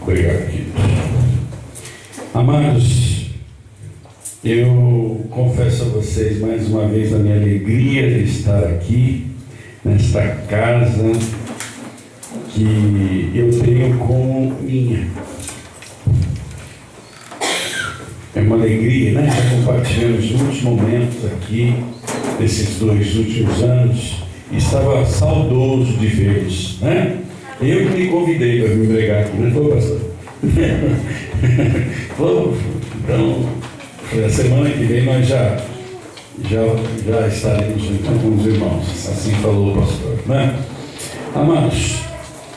Obrigado, querido. Amados, eu confesso a vocês mais uma vez a minha alegria de estar aqui, nesta casa que eu tenho como minha. É uma alegria, né? Já compartilhamos muitos momentos aqui, nesses 2 últimos anos, e estava saudoso de vê-los, né? Eu que me convidei para me pregar aqui, não foi, pastor? Então, na semana que vem nós já estaremos junto com os irmãos, assim falou o pastor, né? Amados,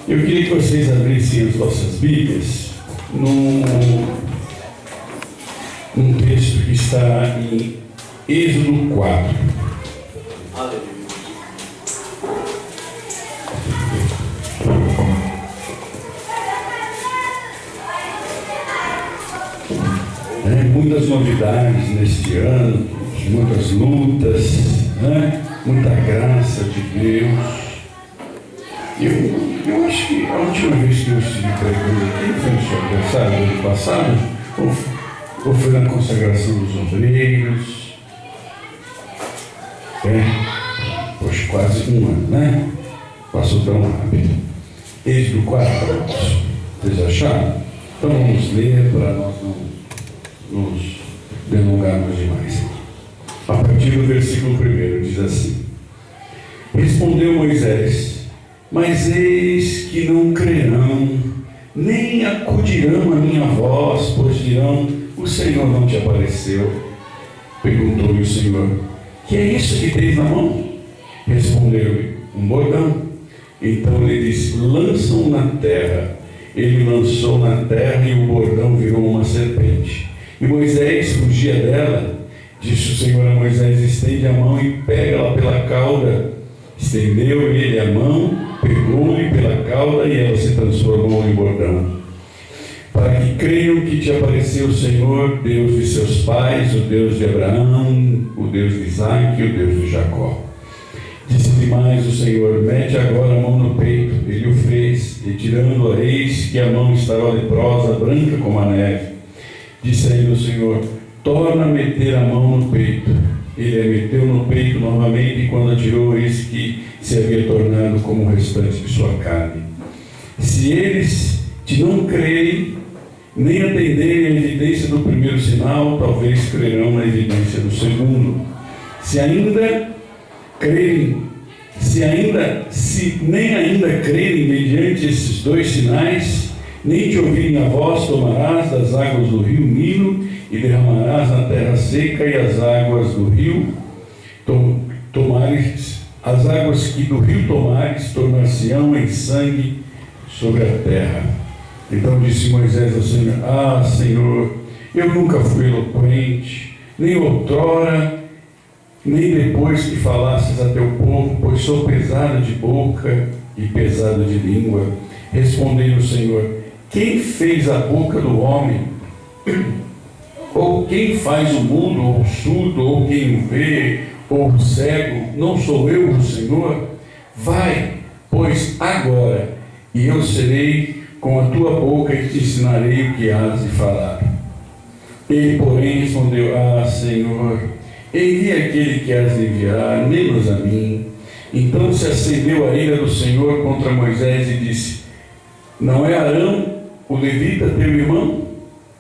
eu queria que vocês abrissem as vossas Bíblias num texto que está em Êxodo 4. Muitas novidades neste ano, muitas lutas, né? Muita graça de Deus. Eu acho que a última vez que eu estive pregando aqui foi no seu aniversário do ano passado, ou foi na consagração dos obreiros. Poxa, quase um ano, né? Passou tão rápido. Êxodo 4, vocês acharam? Então vamos ler para nós não nos delongarmos demais. A partir do versículo 1 diz assim: Respondeu Moisés: Mas eis que não crerão, nem acudirão a minha voz, pois dirão: O Senhor não te apareceu. Perguntou-lhe o Senhor: Que é isso que tens na mão? Respondeu-lhe: Um bordão. Então ele disse: Lança-o na terra. Ele lançou na terra e o bordão virou uma serpente. E Moisés fugia dela. Disse o Senhor a Moisés: Estende a mão e pega-la pela cauda. Estendeu ele a mão, pegou-lhe pela cauda e ela se transformou em bordão. Para que creiam que te apareceu o Senhor, Deus de seus pais, o Deus de Abraão, o Deus de Isaque e o Deus de Jacó. Disse-lhe mais o Senhor: Mete agora a mão no peito. Ele o fez, e tirando-a, eis que a mão estava leprosa, branca como a neve. Disse ainda o Senhor: Torna a meter a mão no peito. Ele a meteu no peito novamente, e quando a tirou, eis que se havia tornado como o restante de sua carne. Se eles te não crerem, nem atenderem à evidência do primeiro sinal, talvez crerão na evidência do segundo. Se nem ainda crerem mediante esses 2 sinais, nem te ouvirem a voz, tomarás das águas do rio Nilo e derramarás na terra seca, e as águas do rio as águas que do rio tomares tornar-se-ão em sangue sobre a terra. Então disse Moisés ao Senhor: Ah, Senhor, eu nunca fui eloquente, nem outrora, nem depois que falasses a teu povo, pois sou pesado de boca e pesado de língua. Respondeu o Senhor: Quem fez a boca do homem? Ou quem faz o mundo, ou o surdo, ou quem o vê, ou o cego? Não sou eu, o Senhor? Vai, pois, agora, e eu serei com a tua boca e te ensinarei o que hás de falar. Ele, porém, respondeu: Ah, Senhor, envia aquele que has de enviar, menos a mim. Então se acendeu a ira do Senhor contra Moisés e disse: Não é Arão, o levita, teu irmão?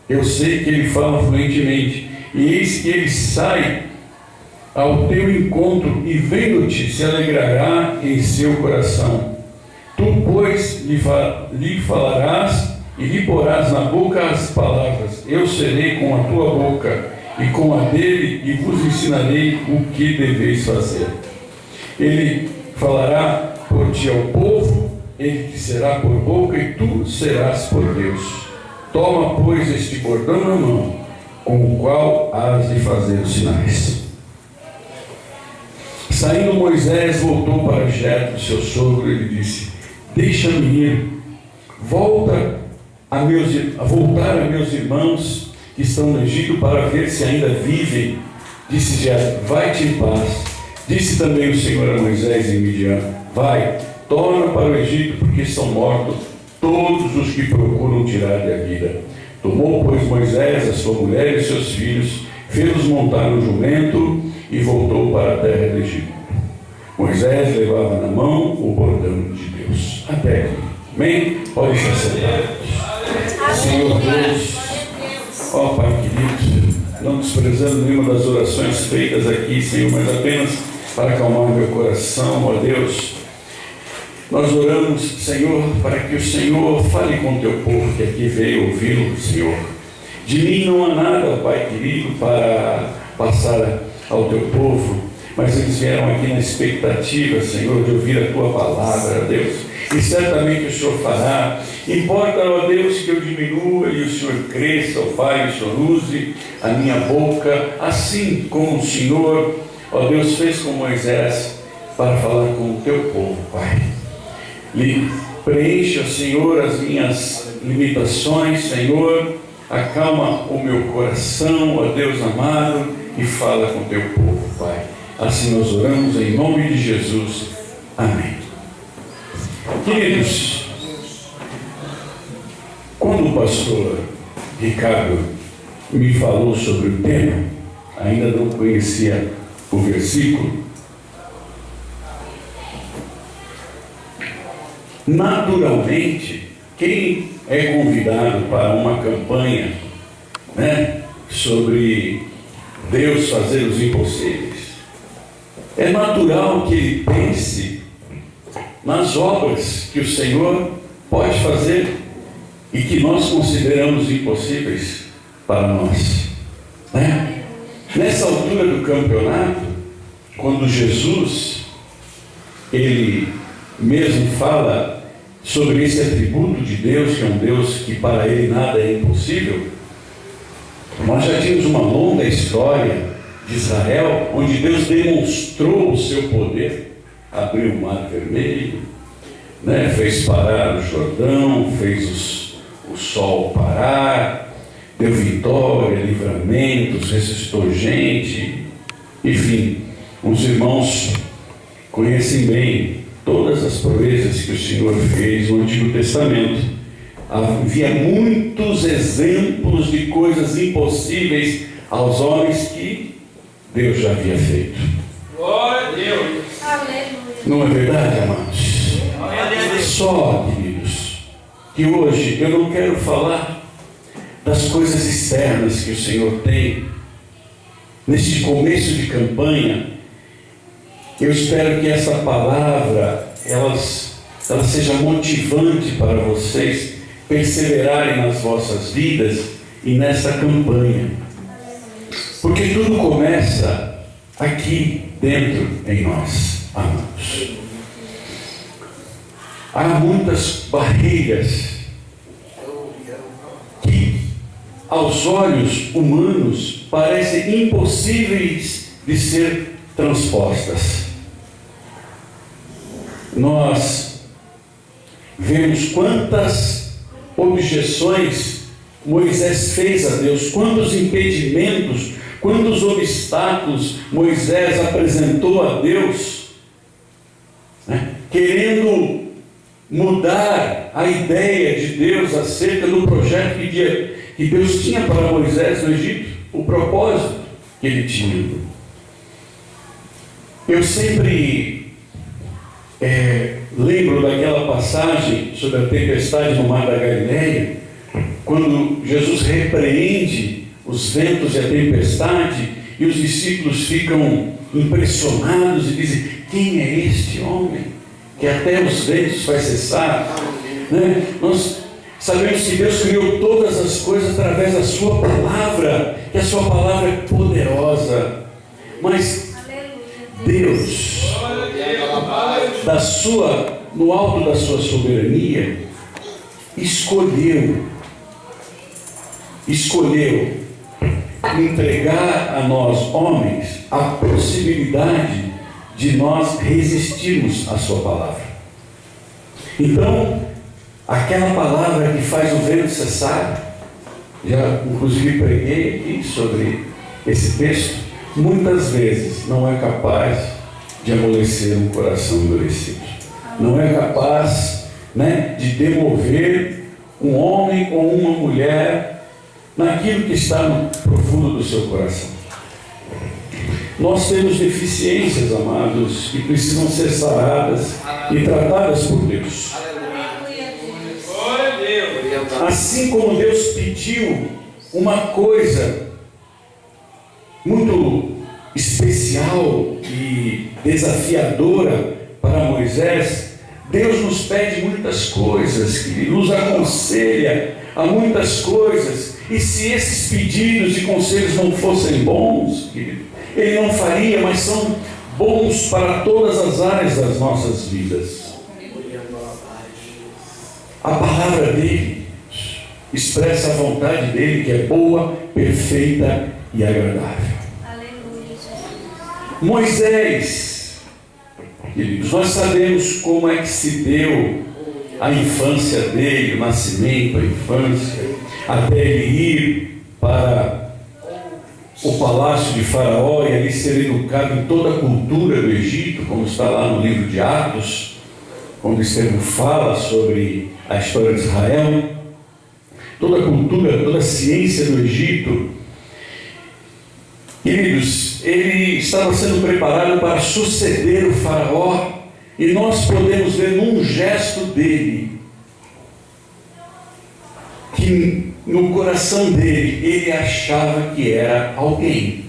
Eu sei que ele fala fluentemente, e eis que ele sai ao teu encontro, e vendo-te se alegrará em seu coração. Tu, pois, lhe falarás e lhe porás na boca as palavras. Eu serei com a tua boca e com a dele, e vos ensinarei o que deveis fazer. Ele falará por ti ao povo, ele te será por boca, e tu serás por Deus. Toma, pois, este bordão na mão, com o qual hás de fazer os sinais. Saindo Moisés, voltou para Jetro, seu sogro, e lhe disse: Deixa-me ir, voltar a meus irmãos que estão no Egito, para ver se ainda vivem. Disse Jetro: Vai-te em paz. Disse também o Senhor a Moisés em Midian: Vai, torna para o Egito, porque estão mortos todos os que procuram tirar-lhe a vida. Tomou, pois, Moisés a sua mulher e seus filhos, fez-os montar no jumento e voltou para a terra do Egito. Moisés levava na mão o bordão de Deus. Até aqui. Amém? Pode se sentar. Senhor Deus, ó Pai querido, não desprezando nenhuma das orações feitas aqui, Senhor, mas apenas para acalmar meu coração, ó Deus. Nós oramos, Senhor, para que o Senhor fale com o teu povo que aqui veio ouvi-lo, Senhor. De mim não há nada, Pai querido, para passar ao teu povo, mas eles vieram aqui na expectativa, Senhor, de ouvir a tua palavra, Deus. E certamente o Senhor fará. Importa, ó Deus, que eu diminua e o Senhor cresça, ó Pai, o Senhor use a minha boca, assim como o Senhor, ó Deus, fez com Moisés para falar com o teu povo, Pai. Preencha, Senhor, as minhas limitações, Senhor, acalma o meu coração, ó Deus amado, e fala com o teu povo, Pai. Assim nós oramos em nome de Jesus. Amém. Queridos, quando o pastor Ricardo me falou sobre o tema, ainda não conhecia o versículo, naturalmente, quem é convidado para uma campanha, sobre Deus fazer os impossíveis, é natural que ele pense nas obras que o Senhor pode fazer e que nós consideramos impossíveis para nós, Nessa altura do campeonato, quando Jesus, ele mesmo fala sobre esse atributo de Deus, que é um Deus que para ele nada é impossível, nós já tínhamos uma longa história de Israel, onde Deus demonstrou o seu poder, abriu o mar vermelho, fez parar o Jordão, fez o sol parar, deu vitória, livramentos, ressuscitou gente, enfim, os irmãos conhecem bem todas as proezas que o Senhor fez no Antigo Testamento. Havia muitos exemplos de coisas impossíveis aos homens que Deus já havia feito. Glória a Deus. Não é verdade, amados? Só, queridos, que hoje eu não quero falar das coisas externas que o Senhor tem neste começo de campanha. Eu espero que essa palavra ela seja motivante para vocês perseverarem nas vossas vidas e nessa campanha, porque tudo começa aqui dentro em nós, amados. Há muitas barreiras que aos olhos humanos parecem impossíveis de ser transpostas. Nós vemos quantas objeções Moisés fez a Deus, quantos impedimentos, quantos obstáculos Moisés apresentou a Deus, querendo mudar a ideia de Deus acerca do projeto que Deus tinha para Moisés no Egito, o propósito que ele tinha. Eu sempre lembro daquela passagem sobre a tempestade no mar da Galileia, quando Jesus repreende os ventos e a tempestade, e os discípulos ficam impressionados e dizem: quem é este homem que até os ventos faz cessar? Nós sabemos que Deus criou todas as coisas através da sua palavra, que a sua palavra é poderosa, mas Deus, no alto da sua soberania, escolheu entregar a nós, homens, a possibilidade de nós resistirmos à sua palavra. Então, aquela palavra que faz o vento cessar, já inclusive preguei aqui sobre esse texto, muitas vezes não é capaz de amolecer um coração endurecido, não é capaz né, de demover um homem ou uma mulher naquilo que está no profundo do seu coração. Nós temos deficiências, amados, que precisam ser saradas e tratadas por Deus. Glória a Deus. Assim como Deus pediu uma coisa muito especial e desafiadora para Moisés, Deus nos pede muitas coisas, que nos aconselha a muitas coisas, e se esses pedidos e conselhos não fossem bons, Ele não faria, mas são bons para todas as áreas das nossas vidas. A palavra dele expressa a vontade dele, que é boa, perfeita e agradável. Moisés, queridos, nós sabemos como é que se deu a infância dele, o nascimento, a infância, até ele ir para o palácio de Faraó e ali ser educado em toda a cultura do Egito, como está lá no livro de Atos, quando Estevão fala sobre a história de Israel, toda a cultura, toda a ciência do Egito. Queridos, ele estava sendo preparado para suceder o Faraó, e nós podemos ver num gesto dele, que no coração dele, ele achava que era alguém.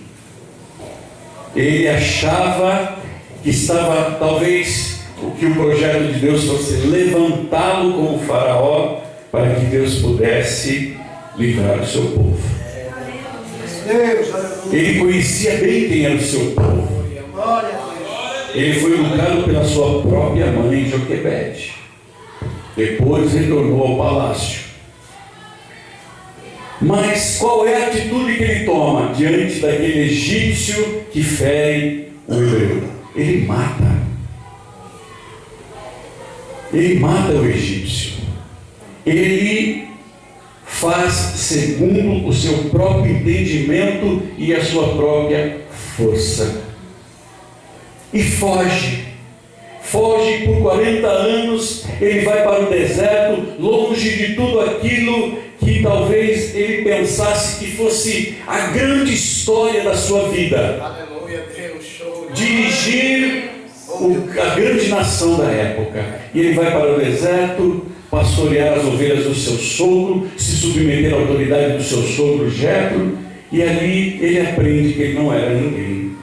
Ele achava que estava, talvez, que o projeto de Deus fosse levantá-lo como Faraó, para que Deus pudesse livrar o seu povo. Ele conhecia bem quem era o seu povo. Ele foi educado pela sua própria mãe, Joquebede. Depois retornou ao palácio. Mas qual é a atitude que ele toma diante daquele egípcio que fere o hebreu? Ele mata. Ele mata o egípcio. Ele faz segundo o seu próprio entendimento e a sua própria força. E foge. Foge por 40 anos, ele vai para o deserto, longe de tudo aquilo que talvez ele pensasse que fosse a grande história da sua vida. Aleluia, Deus, show. Dirigir a grande nação da época. E ele vai para o deserto, pastorear as ovelhas do seu sogro, se submeter à autoridade do seu sogro Jetro, e ali ele aprende que ele não era ninguém.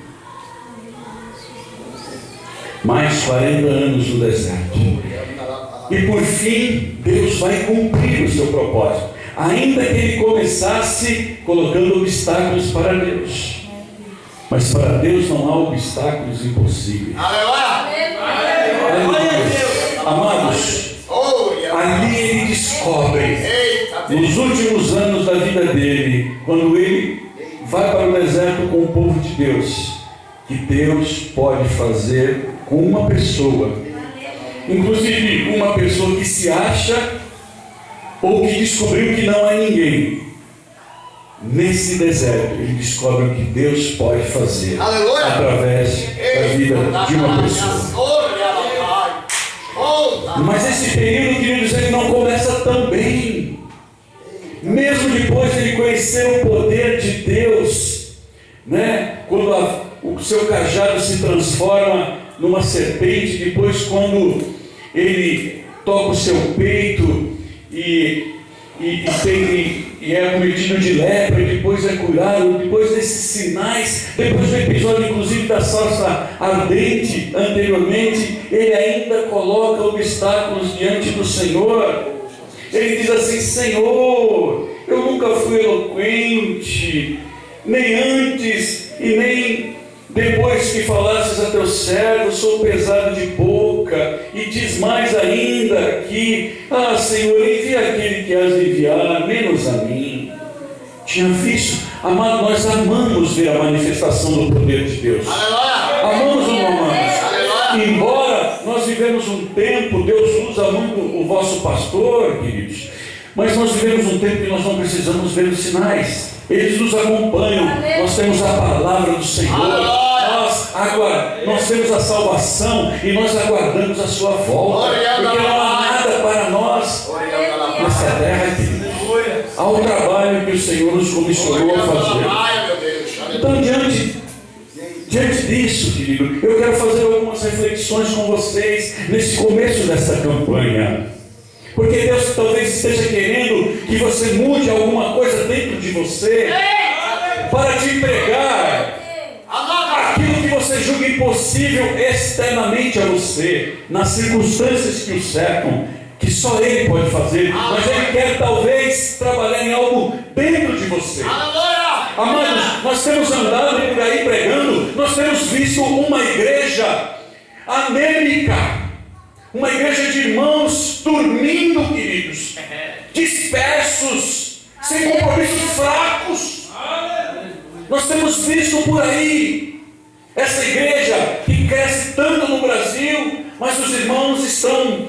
Mais 40 anos no deserto. E por fim, Deus vai cumprir o seu propósito. Ainda que ele começasse colocando obstáculos para Deus. Mas para Deus não há obstáculos impossíveis. Aleluia! Amados, ali ele descobre, nos últimos anos da vida dele, quando ele vai para o deserto com o povo de Deus, que Deus pode fazer com uma pessoa, inclusive uma pessoa que se acha ou que descobriu que não é ninguém. Nesse deserto ele descobre o que Deus pode fazer. Aleluia. Através da vida de uma pessoa. Mas esse período, queridos, ele não começa tão bem. Mesmo depois de ele conhecer o poder de Deus, né? Quando o seu cajado se transforma numa serpente, depois quando ele toca o seu peito e é cometido de lepra, e depois é curado, depois desses sinais, depois do episódio inclusive da sarça ardente anteriormente, ele ainda coloca obstáculos diante do Senhor. Ele diz assim: Senhor, eu nunca fui eloquente, nem antes e nem depois que falasses a teu servo, sou pesado de boca. E diz mais ainda que, Senhor, envia aquele que has de enviar, menos a mim. Tinha visto, amado, nós amamos ver a manifestação do poder de Deus. Amamos ou não amamos? Embora nós vivemos um tempo, Deus usa muito o vosso pastor, queridos, mas nós vivemos um tempo que nós não precisamos ver os sinais. Eles nos acompanham, nós temos a palavra do Senhor, nós Agora, nós temos a salvação e nós aguardamos a sua volta, porque não há nada para nós nessa terra, queridos. Há o trabalho que o Senhor nos comissionou a fazer. Então, diante disso, querido, eu quero fazer algumas reflexões com vocês nesse começo dessa campanha. Porque Deus talvez esteja querendo que você mude alguma coisa dentro de você para te entregar aquilo que você julga impossível externamente a você, nas circunstâncias que o cercam, que só Ele pode fazer, mas Ele quer talvez trabalhar em algo dentro de você. Amados, nós temos andado por aí pregando, nós temos visto uma igreja anêmica, uma igreja de irmãos dormindo, queridos, dispersos, sem compromissos, fracos. Nós temos visto por aí essa igreja que cresce tanto no Brasil, mas os irmãos estão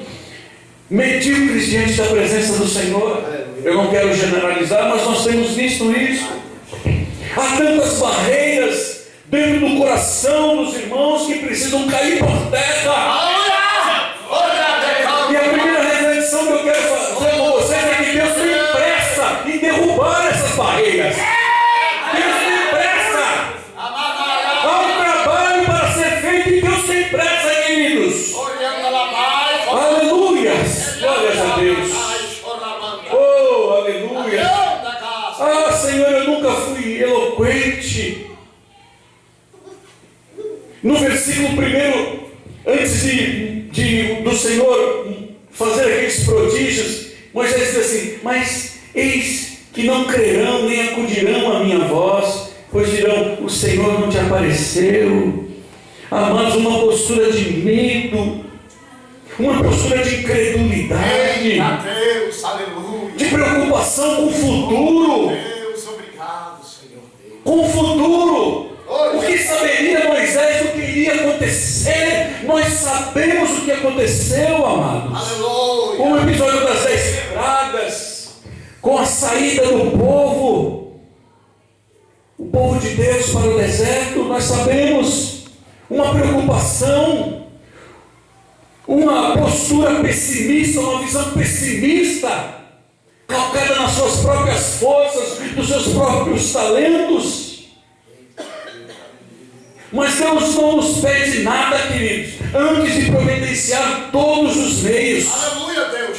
medíocres diante da presença do Senhor. Eu não quero generalizar, mas nós temos visto isso. Há tantas barreiras dentro do coração dos irmãos que precisam cair por terra. E a primeira reflexão que eu quero fazer com vocês é que Deus tem pressa em derrubar essas barreiras. Deus tem pressa. Há um trabalho para ser feito e Deus tem pressa, queridos. Aleluias. Glórias a Deus. Oh, aleluia. Ah, Senhor, eu nunca fui eloquente. No versículo 1, antes do Senhor fazer aqueles prodígios, Moisés diz assim: mas eis que não crerão nem acudirão à minha voz, pois dirão: o Senhor não te apareceu. Amados, uma postura de medo, uma postura de incredulidade, Deus, aleluia. de preocupação com o futuro. Deus, obrigado, Senhor Deus. Com o futuro. O que saberia Moisés do que iria acontecer? Nós sabemos o que aconteceu, amados. Aleluia. Com o episódio das 10 pragas, com a saída do povo, o povo de Deus para o deserto, nós sabemos uma preocupação, uma postura pessimista, uma visão pessimista, calcada nas suas próprias forças, nos seus próprios talentos. Mas Deus não nos pede nada, queridos, antes de providenciar todos os meios. Aleluia, Deus.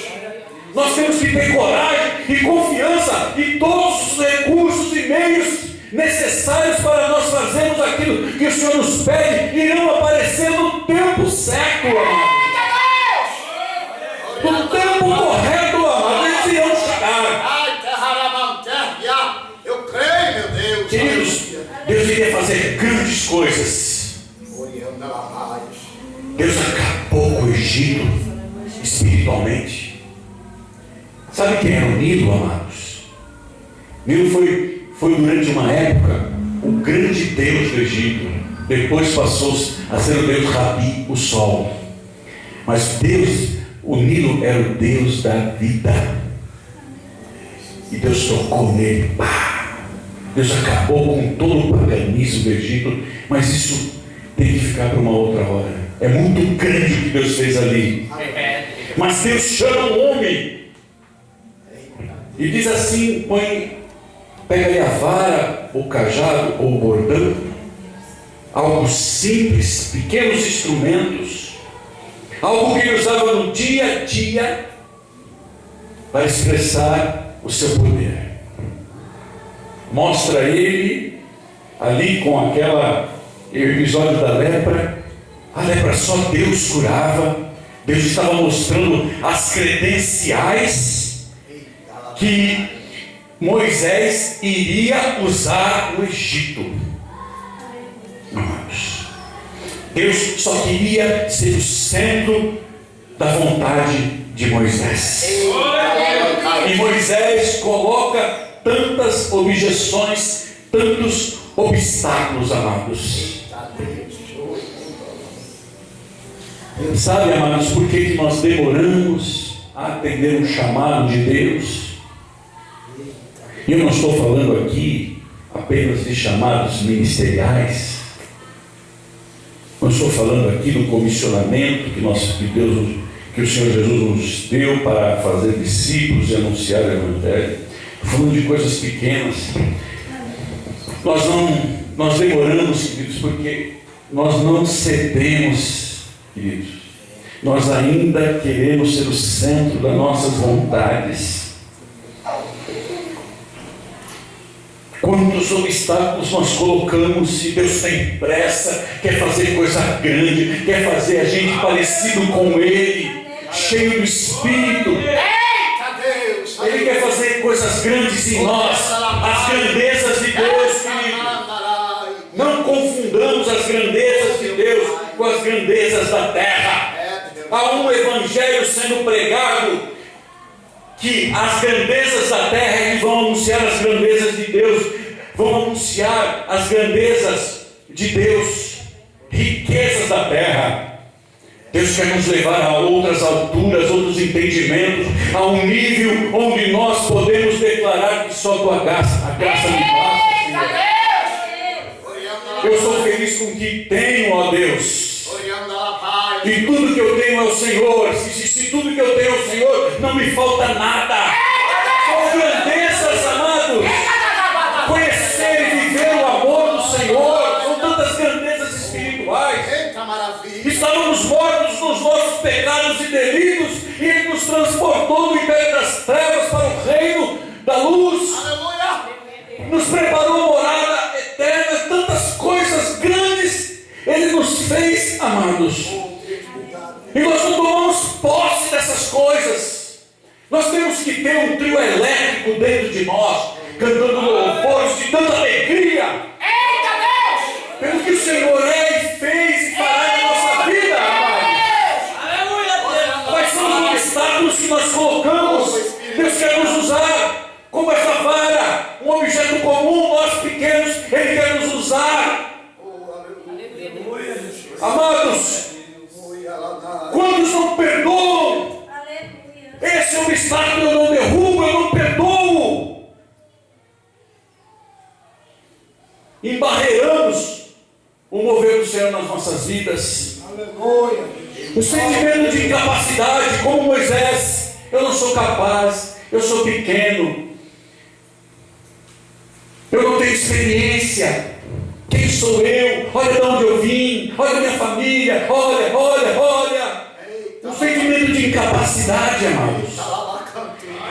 Nós temos que ter coragem e confiança e todos os recursos e meios necessários para nós fazermos aquilo que o Senhor nos pede, irão aparecer no tempo certo, amados. No tempo correto, amados, eles irão chegar. Eu creio, meu Deus. Queridos, Deus iria fazer grandes coisas. Deus acabou com o Egito espiritualmente. Sabe quem era o Nilo, amados? Nilo foi durante uma época o grande Deus do Egito. Depois passou a ser o Deus Rabi, o sol. Mas o Nilo era o Deus da vida. E Deus tocou nele. Deus acabou com todo o paganismo do Egito. Mas isso tem que ficar para uma outra hora. É muito grande o que Deus fez ali. Mas Deus chama um homem e diz assim: pega aí a vara, o cajado ou o bordão, algo simples, pequenos instrumentos, algo que ele usava no dia a dia para expressar o seu poder. Mostra ele ali com aquele episódio da lepra. A lepra só Deus curava. Deus estava mostrando as credenciais que Moisés iria usar no Egito. Amados, Deus só queria ser o centro da vontade de Moisés. E Moisés coloca tantas objeções, tantos obstáculos, amados. Sabe, amados, por que nós demoramos a atender um chamado de Deus? E eu não estou falando aqui apenas de chamados ministeriais. Não estou falando aqui do comissionamento que o Senhor Jesus nos deu para fazer discípulos e anunciar o Evangelho. Estou falando de coisas pequenas. Nós demoramos, queridos, porque nós não cedemos, queridos. Nós ainda queremos ser o centro das nossas vontades. Quantos obstáculos nós colocamos, e Deus tem pressa, quer fazer coisa grande, quer fazer a gente parecido com Ele, cheio do Espírito. Eita Deus! Ele quer fazer coisas grandes em nós, as grandezas de Deus, querido. Não confundamos as grandezas de Deus com as grandezas da terra. Há um evangelho sendo pregado, que as grandezas da terra é que vão anunciar as grandezas de Deus, vão anunciar as grandezas de Deus, riquezas da terra. Deus quer nos levar a outras alturas, outros entendimentos, a um nível onde nós podemos declarar que só tua graça, a graça me basta, Senhor. Eu sou feliz com o que tenho, ó Deus. E tudo que eu tenho é o Senhor. Se tudo que eu tenho é o Senhor, não me falta nada. São grandezas, amados. Conhecer e viver o amor do Senhor. São tantas grandezas espirituais. Estávamos mortos nos nossos pecados e delitos, e Ele nos transportou do império das trevas para o reino da luz. Nos preparou morada eterna. Tantas coisas grandes Ele nos fez, amados. E nós não tomamos posse dessas coisas. Nós temos que ter um trio elétrico dentro de nós, cantando louvores de tanta alegria. Eita Deus! Pelo que o Senhor é e fez e fará na nossa vida, amados. Aleluia! Quais são os obstáculos que nós colocamos? Deus quer nos usar como essa vara, um objeto comum, nós pequenos, Ele quer nos usar. Amados, quantos não perdoam? Esse obstáculo eu não derrubo, eu não perdoo. Embarreiramos o mover do Senhor nas nossas vidas. O sentimento de incapacidade, como Moisés: eu não sou capaz, eu sou pequeno, eu não tenho experiência. Quem sou eu? Olha de onde eu vim, olha minha família, olha. Um sentimento de incapacidade, amados.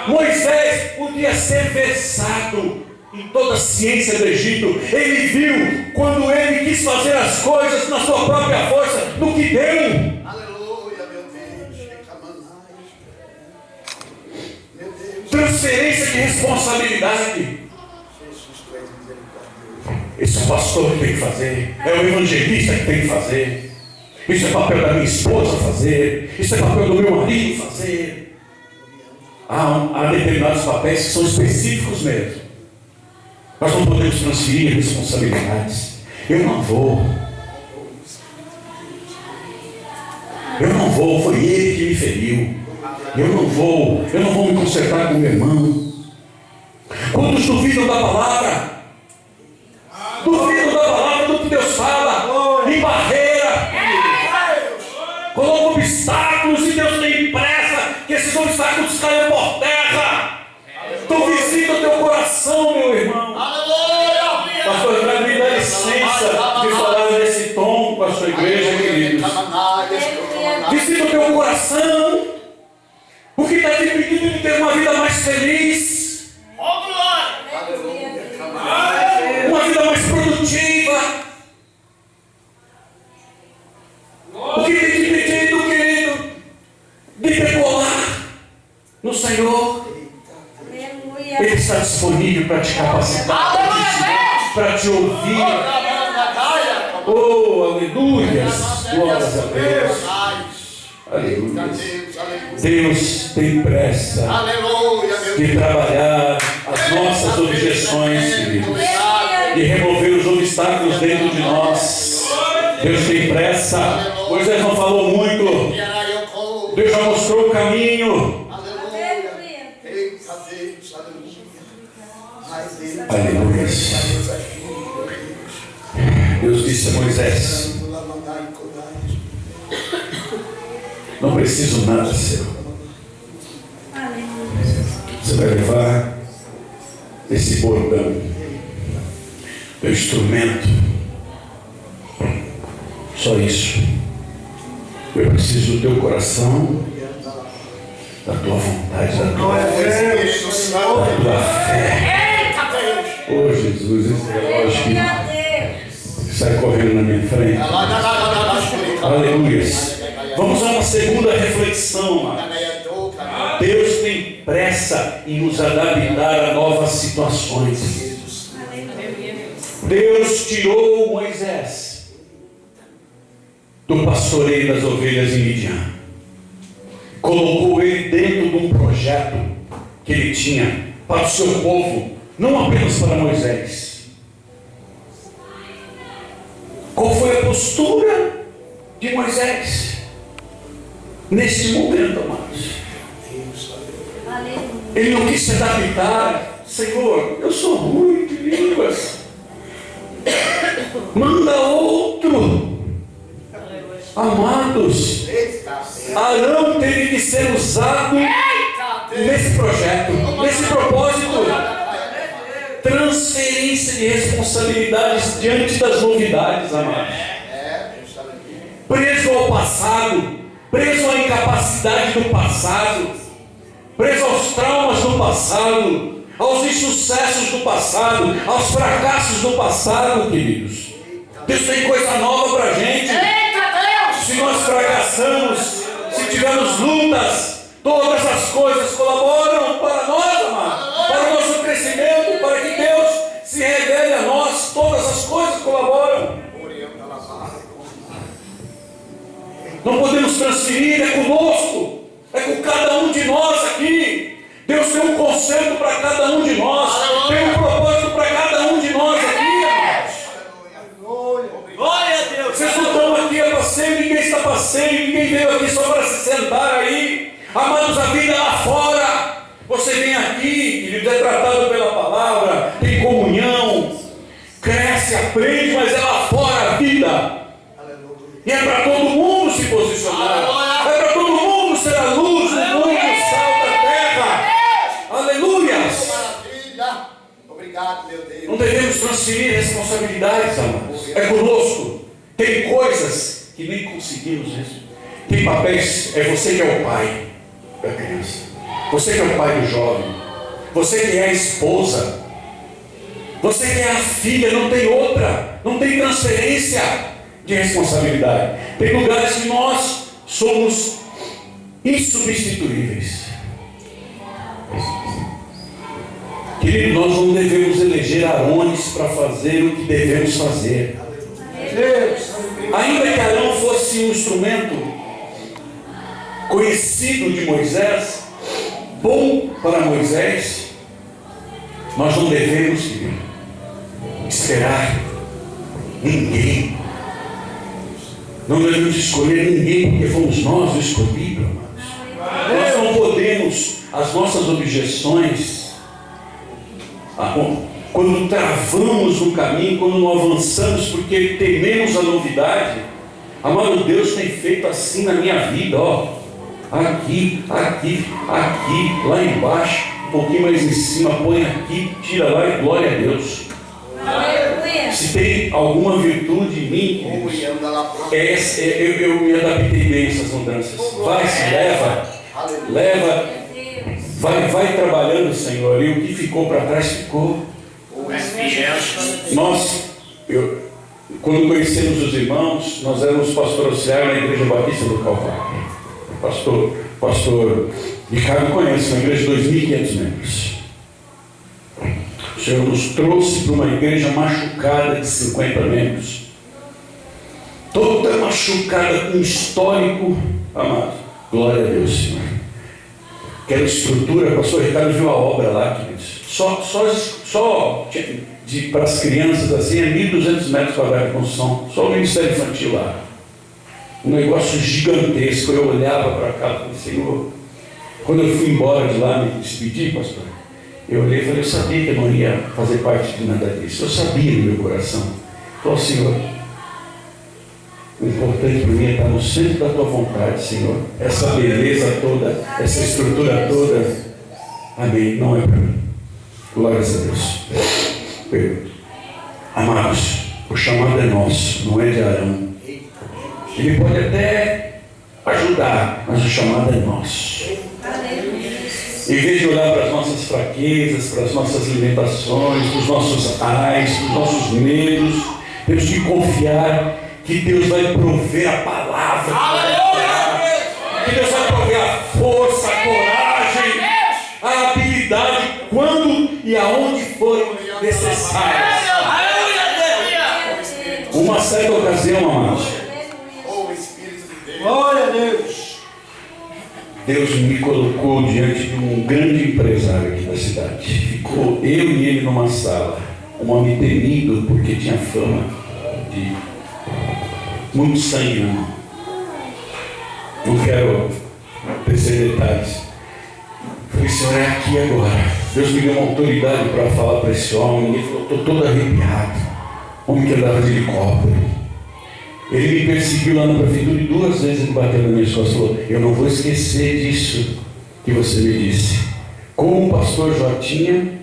Moisés podia ser versado em toda a ciência do Egito. Ele viu quando ele quis fazer as coisas na sua própria força, no que deu. Aleluia, meu Deus. Transferência de responsabilidade. Esse é o pastor que tem que fazer, é o evangelista que tem que fazer. Isso é papel da minha esposa fazer, isso é papel do meu marido fazer. Há determinados papéis que são específicos mesmo. Nós não podemos transferir responsabilidades. Eu não vou, foi ele que me feriu. Eu não vou me consertar com meu irmão. Quantos duvidam da palavra? Duvido da palavra, do que Deus fala, em barreira, coloca obstáculos, e Deus tem pressa que esses obstáculos caiam por terra. Então visita o teu coração, meu irmão. Pastor André, me dá licença de falar nesse tom com a sua igreja, queridos. Visita o teu coração, o que está te impedindo de ter uma vida mais feliz, uma vida mais produtiva. O que tem te impedido, querido, de decolar no Senhor? Ele está disponível para te capacitar, para te ouvir. Oh, aleluia! Glórias a Deus. Aleluia. Deus tem pressa de trabalhar as nossas objeções, queridos, de remover os obstáculos dentro de nós. Deus tem pressa. Moisés não falou muito. Deus já mostrou o caminho. Aleluia. Deus disse a Moisés: Não preciso nada seu. Você vai levar esse bordão, o instrumento. Só isso. Eu preciso do teu coração, da tua vontade, da tua fé. Oh Jesus, esse relógio que sai correndo na minha frente. Aleluia. Vamos a uma segunda reflexão, mano. Deus tem pressa em nos adaptar a novas situações. Deus tirou Moisés do pastoreio das ovelhas em Midian. Colocou ele dentro de um projeto que ele tinha para o seu povo, não apenas para Moisés. Qual foi a postura de Moisés neste momento, amados? Ele não quis se adaptar. Senhor, eu sou ruim de línguas, manda outro. Amados, Arão teve que ser usado nesse projeto, nesse propósito. Transferência de responsabilidades diante das novidades, amados. Preso ao passado, preso à incapacidade do passado, preso aos traumas do passado, aos insucessos do passado, aos fracassos do passado, queridos. Deus tem coisa nova para a gente. Se nós fracassamos, se tivermos lutas, todas as coisas colaboram para nós, amados, para o nosso crescimento, para que Deus se revele a nós. Todas as coisas colaboram. Não podemos transferir, é conosco, é com cada um de nós aqui. Deus tem um conselho para cada um de nós, tem um propósito para cada um de nós aqui, amados. Glória a Deus. Vocês não estão aqui a passeio, ninguém está a passeio, ninguém veio aqui só para se sentar aí. Amados, a vida lá fora. Você vem aqui, querido, é tratado pela palavra, tem comunhão, cresce, aprende, mas é lá fora a vida. E é para todo mundo se posicionar. É para todo mundo ser a luz do mundo, o sal da terra. Aleluias. Obrigado, meu Deus. Não devemos transferir responsabilidades, amados. É conosco. Tem coisas que nem conseguimos isso. Tem papéis. É você que é o pai da criança. Você que é o pai do jovem. Você que é a esposa. Você que é a filha. Não tem outra. Não tem transferência de responsabilidade. Tem lugares que nós somos insubstituíveis. Querido, nós não devemos eleger Arões para fazer o que devemos fazer. Ainda que Arão fosse um instrumento conhecido de Moisés, bom para Moisés, nós não devemos, querido, esperar ninguém. Não devemos escolher ninguém, porque fomos nós os escolhidos, amados. Nós não podemos, as nossas objeções, quando travamos no caminho, quando não avançamos, porque tememos a novidade. Amado, Deus tem feito assim na minha vida, ó. Aqui, lá embaixo, um pouquinho mais em cima, põe aqui, tira lá e glória a Deus. Aleluia. Se tem alguma virtude em mim, eu me adaptei bem a essas mudanças. Vai, se leva. Vai trabalhando, Senhor, e o que ficou para trás ficou. Quando conhecemos os irmãos, nós éramos pastor auxiliar na Igreja Batista do Calvário. Pastor Ricardo conhece, uma igreja de 2.500 membros. O Senhor nos trouxe para uma igreja machucada de 50 membros. Toda machucada, com um histórico, amado. Glória a Deus, Senhor. Aquela estrutura, o pastor Ricardo viu a obra lá, queridos. Só para as crianças assim, é 1.200 metros quadrados de construção. Só o ministério infantil lá. Um negócio gigantesco. Eu olhava para cá e falei, Senhor, quando eu fui embora de lá, me despedi, pastor, eu olhei e falei, eu sabia que eu não ia fazer parte de nada disso. Eu sabia no meu coração. Falei, Senhor, O importante para mim é estar no centro da tua vontade, Senhor. Essa beleza toda, essa estrutura toda. Amém. Não é para mim. Glórias a Deus. Amados, o chamado é nosso, não é de Arão. Ele pode até ajudar, mas o chamado é nosso. Em vez de olhar para as nossas fraquezas, para as nossas limitações, para os nossos ais, para os nossos medos, temos que confiar que Deus vai prover a palavra, que Deus vai prover a força, a coragem, a habilidade, quando e aonde for necessário. Uma certa ocasião, amados, Glória a Deus. Deus me colocou diante de um grande empresário aqui da cidade. Ficou eu e ele numa sala. Um homem temido porque tinha fama de muito sangue na mão. Não quero tecer detalhes. Falei, Senhor, é aqui agora. Deus me deu uma autoridade para falar para esse homem. Ele falou, estou todo arrepiado. Homem que andava de helicóptero. Ele me perseguiu lá na prefeitura e 2 vezes ele bateu na minha costas e falou, eu não vou esquecer disso que você me disse. Como o pastor Jotinha,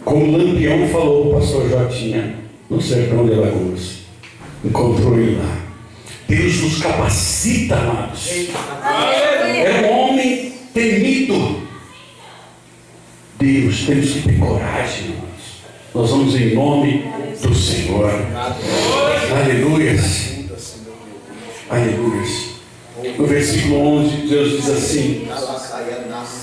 como o Lampião falou o pastor Jotinha, no sertão de Alagoas. Encontrou ele lá. Deus nos capacita, amados. É um homem temido. Deus, temos que ter coragem, amados. Nós vamos em nome do Senhor. Aleluias. Aleluias. No versículo 11, Deus diz assim: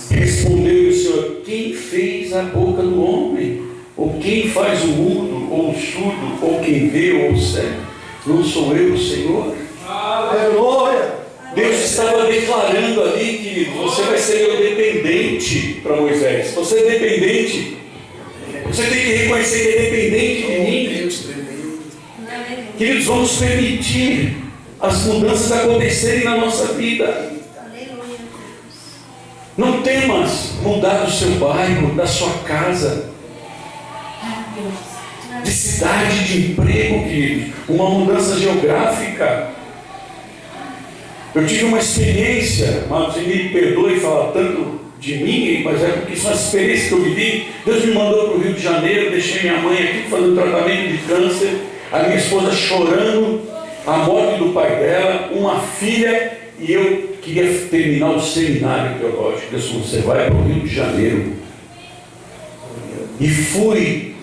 respondeu o Senhor, quem fez a boca do homem? Ou quem faz o mudo, ou o surdo, ou quem vê, ou o cego? Não sou eu, o Senhor? Aleluia. Deus estava declarando ali que você vai ser meu dependente para Moisés. Você é dependente. Você tem que reconhecer que é dependente de mim. Queridos, vamos permitir as mudanças acontecerem na nossa vida. Não temas mudar do seu bairro, da sua casa, de cidade, de emprego, queridos. Uma mudança geográfica. Eu tive uma experiência, mas você me perdoe falar tanto de mim, mas é porque são as experiências que eu vivi. Deus me mandou para o Rio de Janeiro, deixei minha mãe aqui fazendo tratamento de câncer, a minha esposa chorando a morte do pai dela, uma filha, e eu queria terminar o seminário teológico. Deus falou, você vai para o Rio de Janeiro. E fui.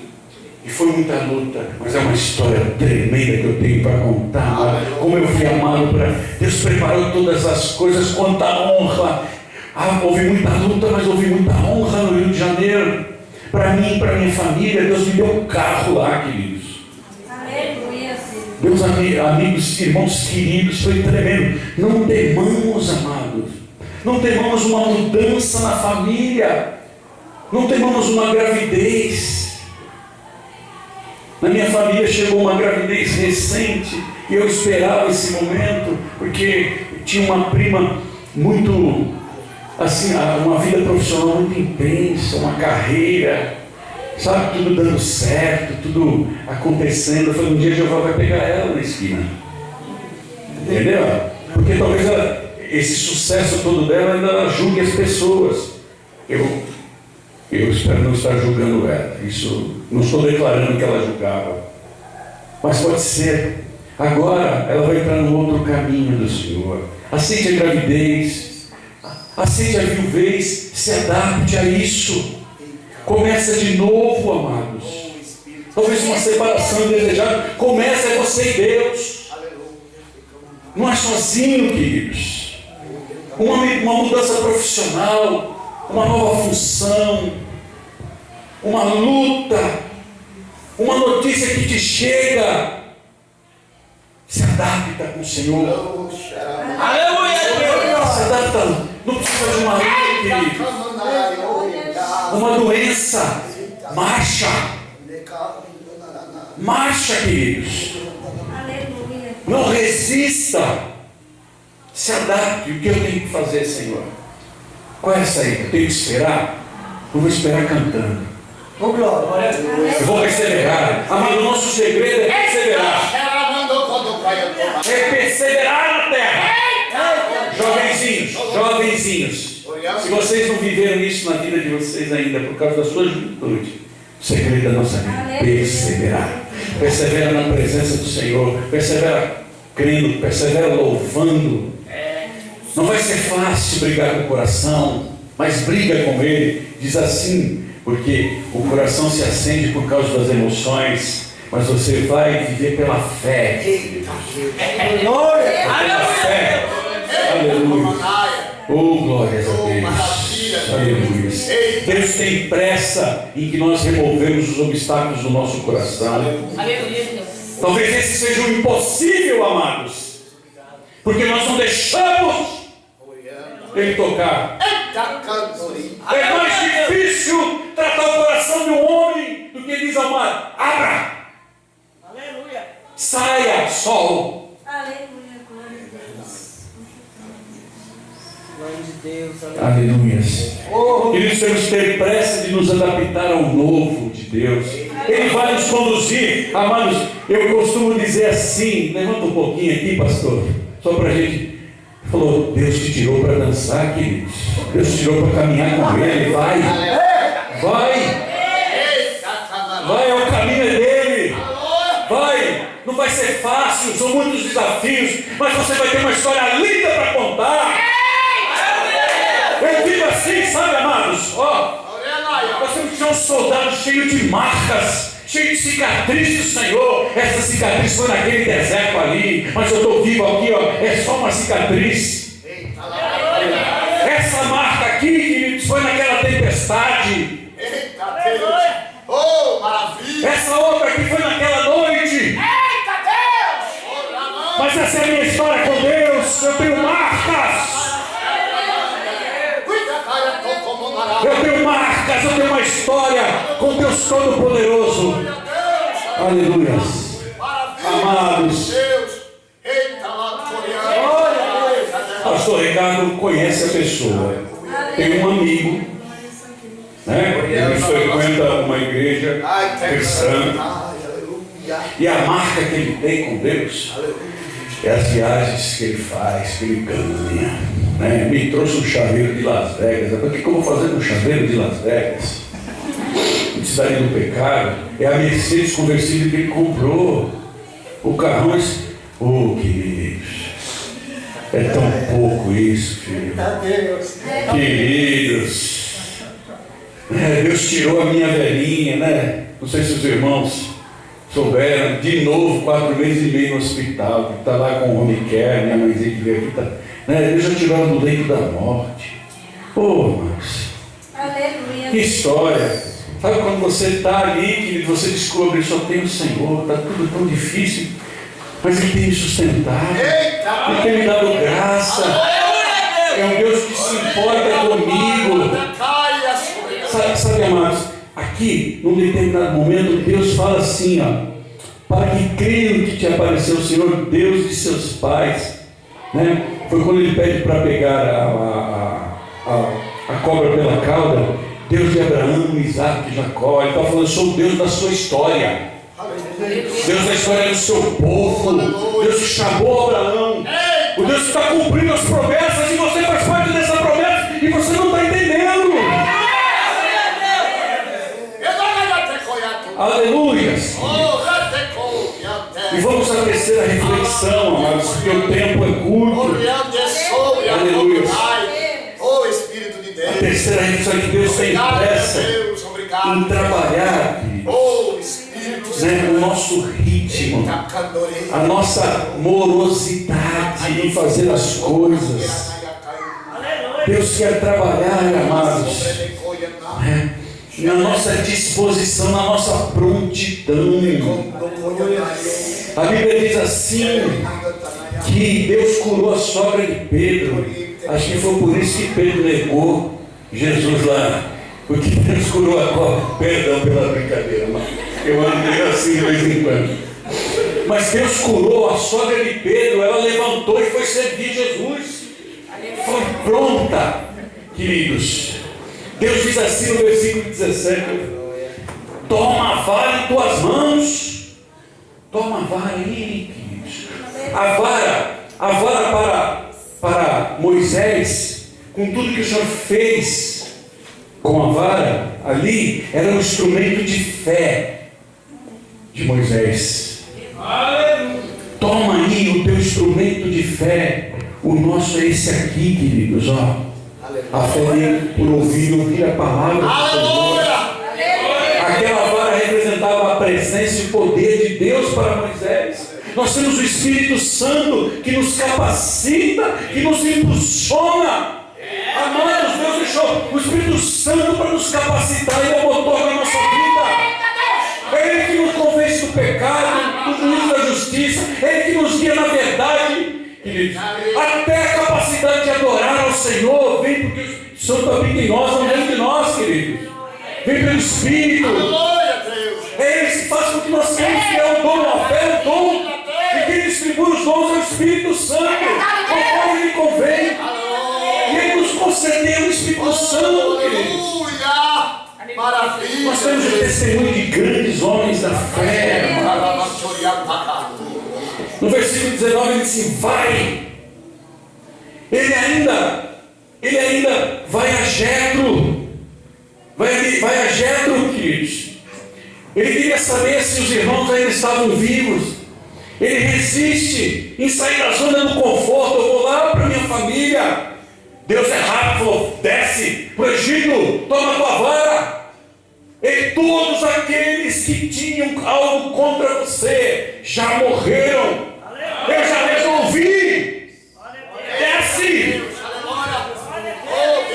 E foi muita luta, mas é uma história tremenda que eu tenho para contar. Como eu fui amado para Deus, preparou todas as coisas, quanta honra. Houve muita luta, mas houve muita honra no Rio de Janeiro. Para mim, para minha família, Deus me deu um carro lá, queridos. Aleluia. Meus amigos, irmãos queridos, foi tremendo. Não temamos, amados. Não temamos uma mudança na família. Não temamos uma gravidez. Na minha família chegou uma gravidez recente e eu esperava esse momento, porque tinha uma prima muito, assim, uma vida profissional muito intensa, uma carreira, sabe, tudo dando certo, tudo acontecendo. Eu falei, um dia Jeová vai pegar ela na esquina. Entendeu? Porque talvez esse sucesso todo dela ainda julgue as pessoas. Eu espero não estar julgando ela. Isso, não estou declarando que ela julgava. Mas pode ser. Agora ela vai entrar num outro caminho do Senhor. Aceite a gravidez. Aceite a viuvez. Se adapte a isso. Começa de novo, amados. Talvez uma separação indesejada. Começa é você e Deus. Não é sozinho, queridos. Uma mudança profissional. Uma nova função, uma luta, uma notícia que te chega. Se adapta com o Senhor. Aleluia! Se adapta. Não precisa de uma luta, querido. Uma doença. Marcha. Marcha, queridos. Aleluia. Não resista. Se adapte. O que eu tenho que fazer, Senhor? Qual é a saída? Eu tenho que esperar? Eu vou esperar cantando. Eu vou perseverar. Amado, o nosso segredo é perseverar. É perseverar na terra. Jovenzinhos, se vocês não viveram isso na vida de vocês ainda, por causa da sua juventude, o segredo da nossa vida, perseverar. Persevera na presença do Senhor, persevera crendo, persevera louvando. Não vai ser fácil brigar com o coração, mas briga com ele. Diz assim, porque o coração se acende por causa das emoções, mas você vai viver pela fé. Pela fé. Aleluia. Oh, glórias a Deus. Aleluia. Deus tem pressa em que nós removemos os obstáculos do nosso coração. Talvez esse seja um impossível, amados, porque nós não deixamos Ele tocar. É mais difícil tratar o coração de um homem do que diz ao mar: abra, saia, sol. Aleluia, glória a Deus. Aleluia. Queridos, temos que ter pressa de nos adaptar ao novo de Deus. Ele vai nos conduzir. Amados, eu costumo dizer assim, levanta um pouquinho aqui, pastor, só para a gente. Falou, Deus te tirou para dançar, queridos. Deus te tirou para caminhar com Ele. Vai, é o caminho dele. Vai, não vai ser fácil, são muitos desafios, mas você vai ter uma história linda para contar. Eu digo assim, sabe, amados? Nós temos que ser um soldado cheio de marcas, cheio de cicatriz do Senhor. Essa cicatriz foi naquele deserto ali, mas eu estou vivo aqui, é só uma cicatriz. Essa marca aqui, queridos, foi naquela tempestade. Essa outra aqui foi naquela noite. Mas essa é a minha história com Deus. Eu tenho marcas. Eu tenho uma história com Deus Todo-Poderoso. Aleluia. Amados, pastor Ricardo conhece a pessoa. Tem um amigo, né? Ele frequenta uma igreja cristã. E a marca que ele tem com Deus é as viagens que ele faz, que ele ganha, né? Me trouxe um chaveiro de Las Vegas. O que eu vou fazer com um chaveiro de Las Vegas? Cidade do pecado. É a Mercedes conversível que ele comprou. O carrão, queridos, é tão pouco isso, filho. Queridos, Deus tirou a minha velhinha, né? Não sei se os irmãos souberam, de novo, 4 meses e meio no hospital, que está lá com o home care, minha mãezinha que veio aqui, tá, né? Deus já tirou ela do leito da morte. Irmãos, que história. Sabe quando você está ali, que você descobre, só tem o Senhor, está tudo tão difícil, mas Ele tem me sustentado, Ele tem me dado graça. É um Deus que se importa comigo. Sabe, amados, aqui, num determinado momento, Deus fala assim, para que creiam que te apareceu o Senhor, Deus de seus pais, né? Foi quando Ele pede para pegar a cobra pela cauda. Deus de Abraão, Isaac e Jacó. Ele está falando, eu sou o Deus da sua história. Deus da história do seu povo. Deus que chamou Abraão. O Deus que está cumprindo as promessas e você faz parte dessa promessa e você não está entendendo. Aleluia. E vamos à terceira reflexão, amados, porque o tempo é curto. Aleluia. A terceira reflexão é que Deus tem pressa em trabalhar, né, o nosso ritmo, a nossa morosidade em fazer as coisas. Deus quer trabalhar, amados, né, na nossa disposição, na nossa prontidão. A Bíblia diz assim, que Deus curou a sogra de Pedro. Acho que foi por isso que Pedro negou Jesus lá, porque Deus curou a cobra. Perdão pela brincadeira, mas eu andei assim de vez em quando. Mas Deus curou a sogra de Pedro, ela levantou e foi servir Jesus. Foi pronta, queridos. Deus diz assim no versículo 17: toma a vara em tuas mãos. Toma a vara aí, queridos. A vara para Moisés, com tudo que o Senhor fez com a vara ali, era um instrumento de fé de Moisés. Toma aí o teu instrumento de fé. O nosso é esse aqui, queridos, ó. A fé vem por ouvir a palavra do Senhor. Aquela vara representava a presença e o poder de Deus para Moisés. Nós temos o Espírito Santo que nos capacita, que nos impulsiona. Amados, Deus deixou o Espírito Santo para nos capacitar e é o motor da nossa vida. É Ele que nos convence do pecado, do juízo da justiça. É Ele que nos guia na verdade. Queridos, até a capacidade de adorar ao Senhor vem porque o Espírito Santo habita em nós, não vem de nós, queridos. Vem pelo Espírito. É Ele que faz com que nós tenhamos que é o dom, a fé, o dom. E quem distribui os dons é o Espírito Santo, conforme Ele convém. E Ele nos concedeu o Espírito Santo, queridos. Maravilha. Nós temos o testemunho de grandes homens da fé. No versículo 19 ele disse: vai. Ele ainda vai a Jetro. Vai a Jetro, queridos. Ele queria saber se os irmãos ainda estavam vivos. Ele resiste em sair da zona do conforto. Eu vou lá para minha família. Deus é rápido, falou: desce para o Egito, toma a tua vara. E todos aqueles que tinham algo contra você já morreram. Eu já resolvi. Desce.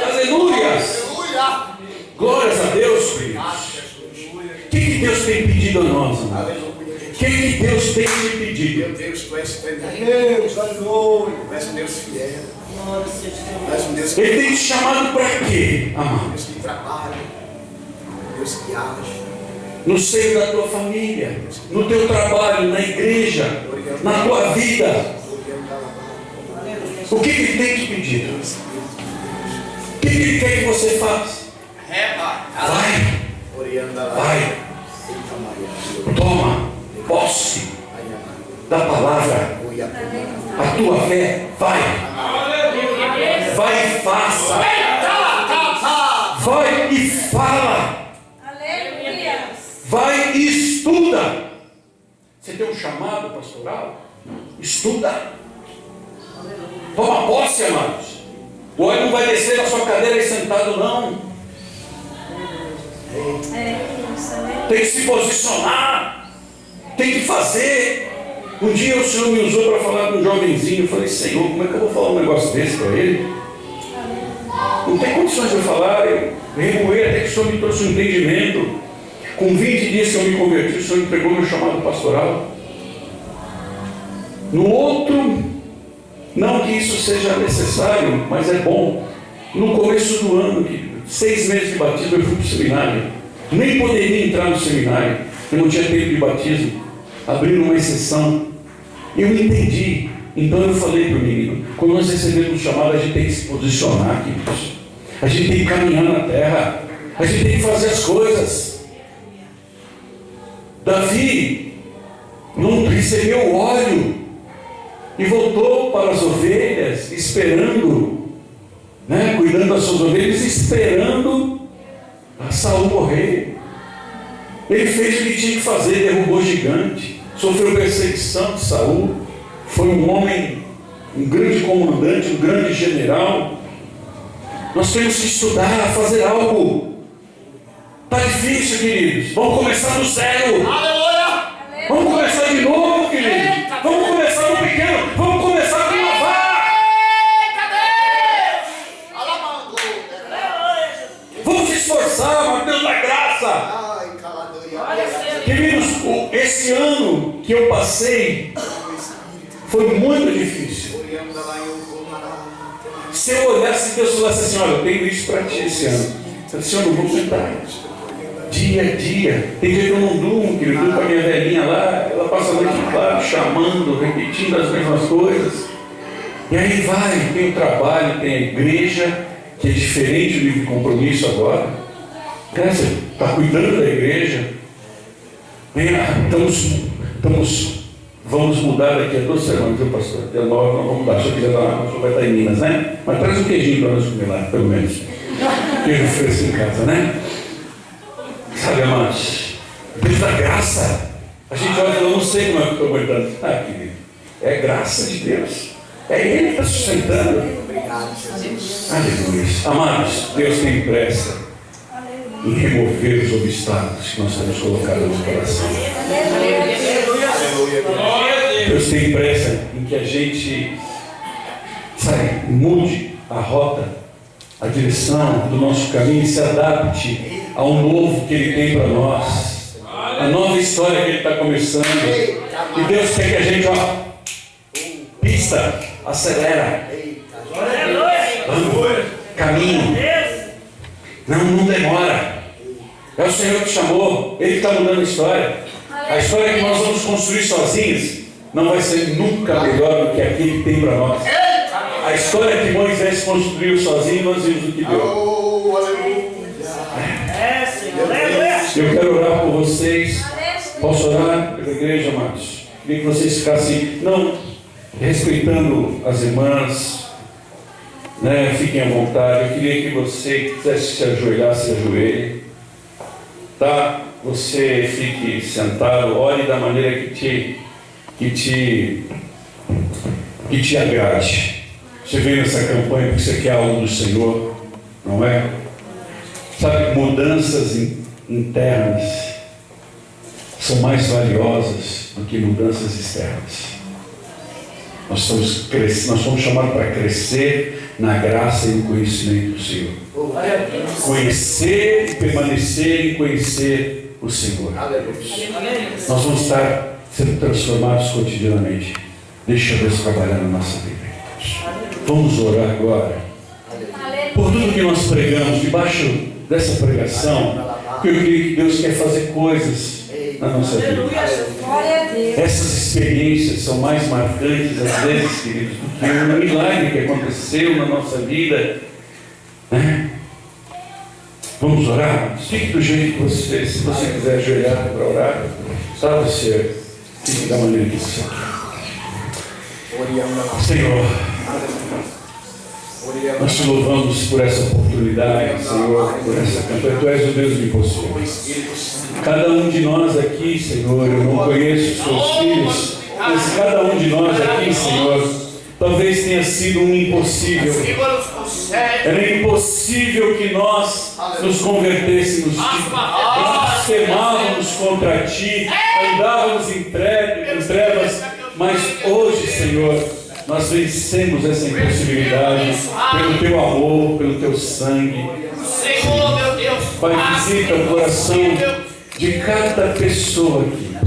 Aleluia. Glórias a Deus, filhos. O que Deus tem pedido a nós, amados? O que Deus tem te pedido? Meu Deus, tu és tremendo. Deus, aleluia. Tu és um Deus fiel. Tu és um Deus que... Ele tem te chamado para quê, amado? Deus que trabalha. Deus que age. No seio da tua família, no teu trabalho, na igreja, na tua vida. O que Ele tem te pedido? O que Ele quer que você faça? Vai. Vai. Toma posse da palavra. A tua fé vai. Vai e faça. Vai e fala. Vai e estuda. Você tem um chamado pastoral? Estuda. Toma posse, amados. O óleo não vai descer da sua cadeira e sentado, não. Tem que se posicionar. Tem que fazer. Um dia o Senhor me usou para falar com um jovenzinho. Eu falei: Senhor, como é que eu vou falar um negócio desse para ele? Não tem condições de eu falar. Eu remoei até que o Senhor me trouxe um entendimento. Com 20 dias que eu me converti, o Senhor entregou meu chamado pastoral. No outro, não que isso seja necessário, mas é bom. No começo do ano, 6 meses de batismo, eu fui para o seminário. Nem poderia entrar no seminário, eu não tinha tempo de batismo. Abriram uma exceção. Eu entendi. Então eu falei para o menino: quando nós recebemos o chamado, a gente tem que se posicionar, queridos. A gente tem que caminhar na terra. A gente tem que fazer as coisas. Davi não recebeu óleo e voltou para as ovelhas, esperando, cuidando das suas ovelhas, esperando a Saul morrer. Ele fez o que tinha que fazer, derrubou o gigante, sofreu perseguição de Saul, foi um homem, um grande comandante, um grande general. Nós temos que estudar, fazer algo. Está difícil, queridos. Vamos começar do zero. Aleluia. Vamos começar de novo, queridos. Vamos começar no pequeno. Vamos começar com uma vara. Vamos se esforçar, mas Deus da graça. Queridos, esse ano que eu passei foi muito difícil. Se eu olhasse, Deus falasse assim: olha, eu tenho isso para ti esse ano. Eu disse: eu não vou tentar. Dia a dia. Tem dia que eu não durmo, que eu durmo com a minha velhinha lá, ela passa a noite lá, chamando, repetindo as mesmas coisas. E aí vai, tem o trabalho, tem a igreja, que é diferente do compromisso agora. Você está cuidando da igreja. Estamos Vamos mudar daqui a 2 semanas, viu, pastor? Dia 9 nós vamos mudar. Se eu quiser dar uma, o senhor vai estar em Minas, né? Mas traz um queijinho para nós comer lá, pelo menos. Queijo fresco em casa, né? Sabe, amados? Deus da graça. A gente olha e fala, eu não sei como é que eu estou aguentando. Ah, querido, é graça de Deus. É Ele que está sustentando. Aleluia. Amados, Deus tem pressa em remover os obstáculos que nós temos colocado no coração. Deus tem pressa em que a gente, sabe, mude a rota, a direção do nosso caminho e se adapte ao novo que Ele tem para nós, a nova história que Ele está começando. E Deus quer que a gente, pista, acelera, caminho, não demora. É o Senhor que chamou, Ele está mudando a história. A história que nós vamos construir sozinhos não vai ser nunca melhor do que aquele que tem para nós. A história que Moisés construiu sozinho, nós vimos o que deu. Eu quero orar por vocês. Posso orar pela igreja, amados? Queria que vocês ficassem, não respeitando as irmãs, né? Fiquem à vontade. Eu queria que você quisesse se ajoelhar, se ajoelhe, tá? Você fique sentado, ore da maneira que te agrade. Você veio nessa campanha porque você quer algo do Senhor, não é? Sabe, mudanças internas são mais valiosas do que mudanças externas. Nós somos chamados para crescer na graça e no conhecimento do Senhor. Conhecer e permanecer em conhecer o Senhor. Nós vamos estar sendo transformados cotidianamente. Deixa Deus trabalhar na nossa vida. Vamos orar agora por tudo que nós pregamos, debaixo dessa pregação, porque eu creio que Deus quer fazer coisas na nossa vida. Essas experiências são mais marcantes às vezes, queridos, do que um milagre que aconteceu na nossa vida, né? Vamos orar? Fique do jeito que você, se você quiser ajoelhar para orar, sabe, você fique da maneira que você quer. Senhor, nós te louvamos por essa oportunidade, Senhor, por essa campanha. Tu és o Deus do impossível. Cada um de nós aqui, Senhor, eu não conheço os teus filhos, mas cada um de nós aqui, Senhor, talvez tenha sido um impossível. Era impossível que nós nos convertêssemos, blasfemávamos contra Ti, andávamos em trevas, mas hoje, Senhor, nós vencemos essa impossibilidade pelo Teu amor, pelo Teu sangue. Pai, visita o coração de cada pessoa aqui.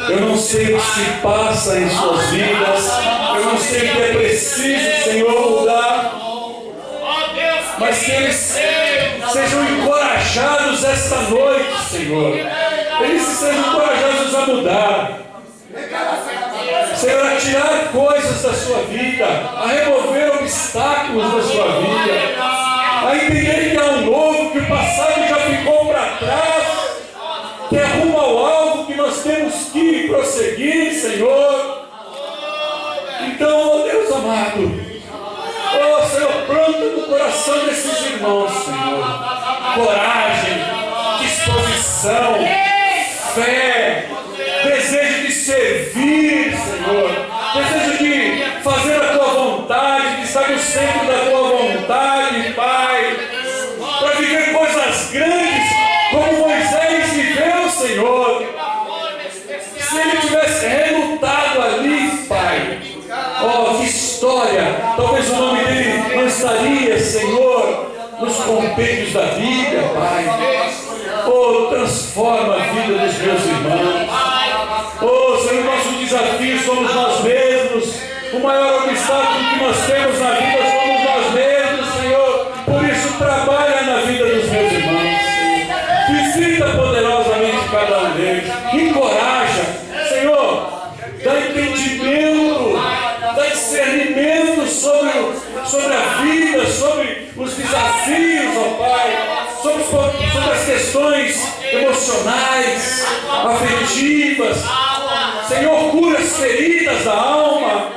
Eu não sei o que se passa em suas vidas, eu não sei o que é preciso, Senhor, mudar, mas que eles sejam encorajados esta noite, Senhor. Eles sejam encorajados a mudar, Senhor, a tirar coisas da sua vida, a remover obstáculos da sua vida, a entender que há um novo, que o passado já ficou para trás, que é rumo ao alvo que nós temos que prosseguir, Senhor. Então, ó Deus amado, ó Senhor, planta no coração desses irmãos, Senhor, coragem, disposição, fé, desejo de servir, Senhor, desejo de fazer a Tua vontade, de estar no centro da Tua vontade, Pai, para viver coisas grandes, como Moisés viveu, Senhor. Se ele tivesse relutado ali, Pai, oh, que história! Talvez o nome dele não estaria, Senhor, nos compêndios da Bíblia, Pai. Oh, transforma a vida dos meus irmãos. Oh, Senhor, nosso desafio somos nós mesmos. O maior obstáculo que nós temos na vida somos nós mesmos, Senhor. Por isso, trabalha na vida dos meus irmãos. Visita poderosamente cada um deles. Encoraja, Senhor, dá entendimento, dá discernimento sobre a vida, sobre os desafios, ó Pai, sobre as questões emocionais, afetivas. Senhor, cura as feridas da alma.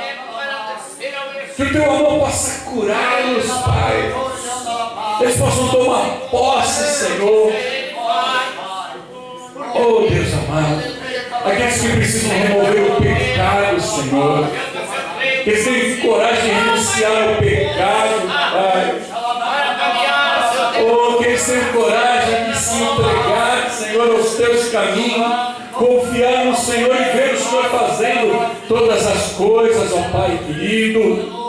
Que o teu amor possa curá-los, Pai. Eles possam tomar posse, Senhor. Oh, Deus amado. Aqueles que precisam remover o pecado, Senhor. Que eles tenham coragem de renunciar ao pecado, Pai. Oh, que eles tenham coragem de se entregar, Senhor, aos teus caminhos. Confiar no Senhor e ver o Senhor fazendo todas as coisas, ó Pai querido.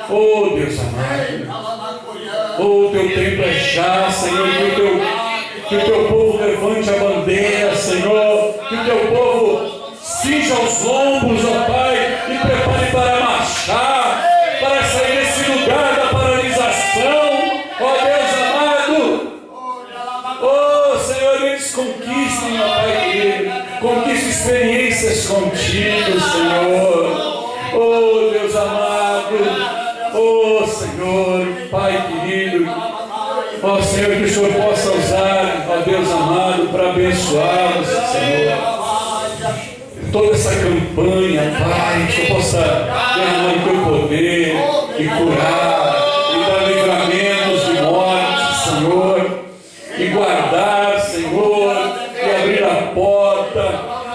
Oh, Deus amado. Oh, teu tempo é já, Senhor. Que o teu povo levante a bandeira, Senhor. Que o teu povo cinja os ombros, ó Pai, e prepare para marchar, para sair desse lugar da paralisação, ó Deus amado. Oh, Senhor, eles conquistem, ó Pai querido, conquistem experiências contigo, Senhor. Oh, Deus amado. Oh, Senhor, Pai querido. Ó Senhor, que o Senhor possa usar, ó Deus amado, para abençoá-los, Senhor. Toda essa campanha, Pai, que o Senhor possa derramar o teu poder e curar, e dar livramentos de morte, Senhor, e guardar, Senhor, e abrir a porta,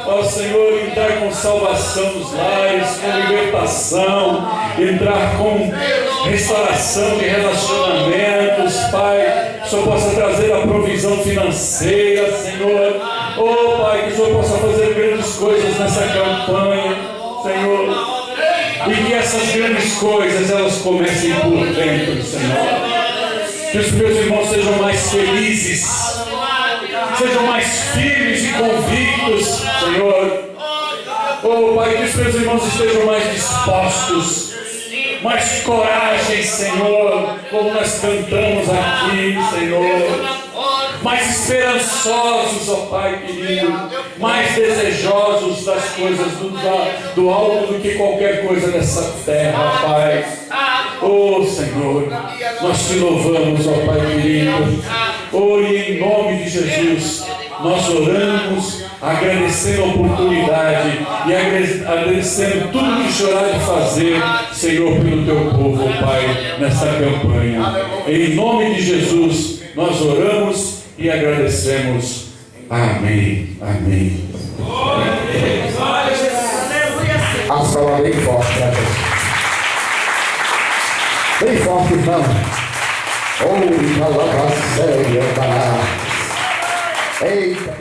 ó Senhor, entrar com salvação nos lares, com libertação, entrar com restauração de relacionamentos, Pai. Que o Senhor possa trazer a provisão financeira, Senhor. Oh, Pai, que o Senhor possa fazer grandes coisas nessa campanha, Senhor. E que essas grandes coisas, elas comecem por dentro, Senhor. Que os meus irmãos sejam mais felizes, sejam mais firmes e convictos, Senhor. Oh, Pai, que os meus irmãos estejam mais dispostos, mais coragem, Senhor, como nós cantamos aqui, Senhor. Mais esperançosos, ó Pai querido, mais desejosos das coisas do alto do que qualquer coisa dessa terra, Pai. Oh, Senhor, nós te louvamos, ó Pai querido. Oh, e em nome de Jesus, nós oramos, agradecendo a oportunidade e agradecendo tudo que o Senhor há de fazer, Senhor, pelo teu povo, Pai, nessa campanha. Em nome de Jesus, nós oramos e agradecemos. Amém. Amém. Aplauda bem forte, bem forte, irmão. Oh, palavra séria, eita.